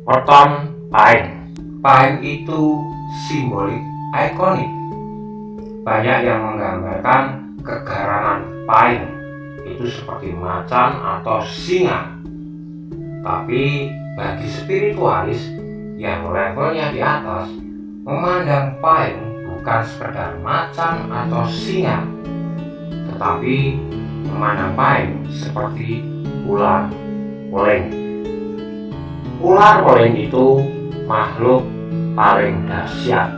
Weton Paing. Paing itu simbolik ikonik. Banyak yang menggambarkan kegarangan paing itu seperti macan atau singa. Tapi bagi spiritualis yang levelnya di atas, memandang paing bukan sekedar macan atau singa, tetapi memandang paing seperti ular weling. Ular weling itu makhluk paling dahsyat,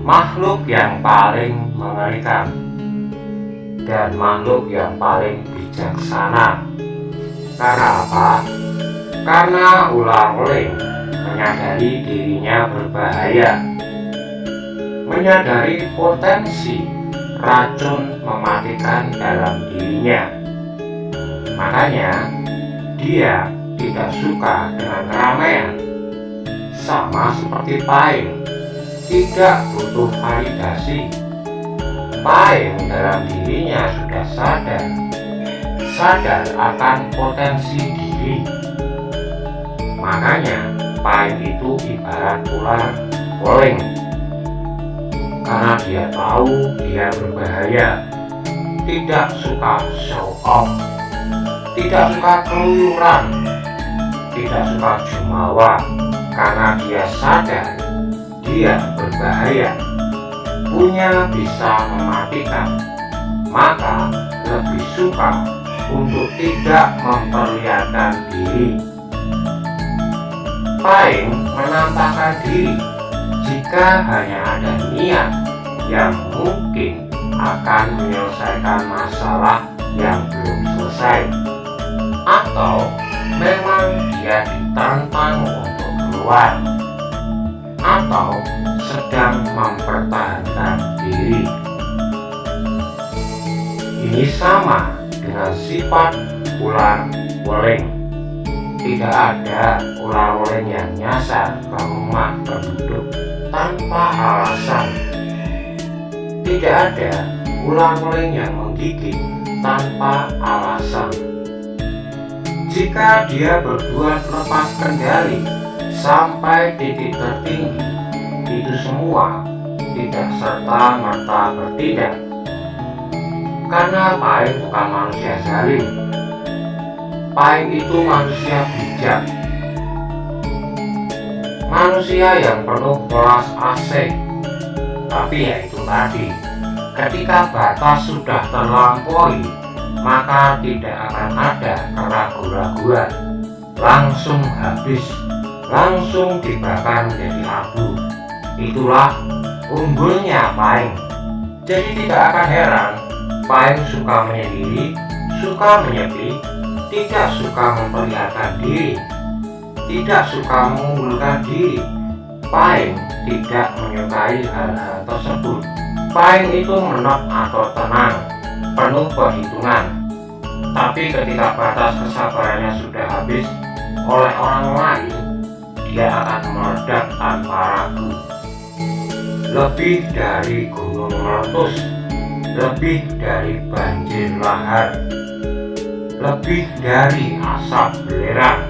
makhluk yang paling mengerikan, dan makhluk yang paling bijaksana. Karena apa? Karena ular weling menyadari dirinya berbahaya, menyadari potensi racun mematikan dalam dirinya. Makanya dia tidak suka dengan keramaian. Sama seperti paing, tidak butuh validasi. Paing dalam dirinya sudah sadar akan potensi diri. Makanya paing itu ibarat ular weling, karena dia tahu dia berbahaya, tidak suka show off, tidak suka keluyuran, tidak suka jumawa, karena dia sadar dia berbahaya, punya bisa mematikan. Maka lebih suka untuk tidak memperlihatkan diri. Paing menampakkan diri jika hanya ada niat yang mungkin akan menyelesaikan masalah yang belum selesai, atau memang dia ditantang untuk keluar, atau sedang mempertahankan diri. Ini sama dengan sifat ular weling. Tidak ada ular weling yang nyasar ke rumah penduduk tanpa alasan. Tidak ada ular weling yang menggigit tanpa alasan. Jika dia berbuat lepas kendali sampai titik tertinggi, itu semua tidak serta-merta bertindak. Karena paing bukan manusia zalim. Paing itu manusia bijak, manusia yang penuh welas asih. Tapi ya itu tadi, ketika batas sudah terlampaui, maka tidak akan ada keraguan-raguan, langsung habis, langsung dibakar menjadi abu. Itulah unggulnya paing. Jadi tidak akan heran paing suka menyendiri, suka menyepi, tidak suka memperlihatkan diri, tidak suka mengunggulkan diri. Paing tidak menyukai hal-hal tersebut. Paing itu menok atau tenang, penuh perhitungan. Tapi ketika batas kesabarannya sudah habis oleh orang lain, dia akan meledak tanpa ragu. Lebih dari gunung meletus, lebih dari banjir lahar, lebih dari asap belerang.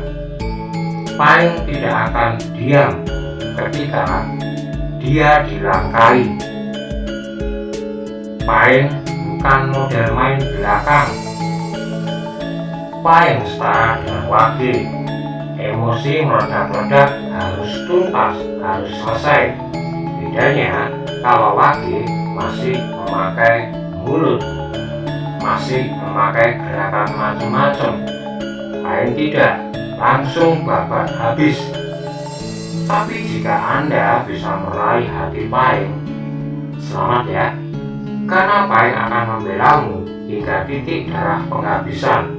Paing tidak akan diam ketika dia dilangkai. Paing bukan model main belakang. Paing setara dengan wage. Emosi meledak-ledak harus tuntas, harus selesai. Bedanya kalau wage masih memakai mulut, masih memakai gerakan macam-macam. Paing tidak, langsung babat habis. Tapi jika Anda bisa meraih hati paing, selamat ya, karena paing akan membelamu hingga titik darah penghabisan.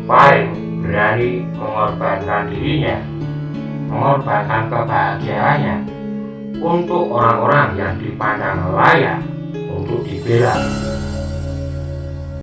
Paing berani mengorbankan dirinya, mengorbankan kebahagiaannya untuk orang-orang yang dipandang layak untuk dibela.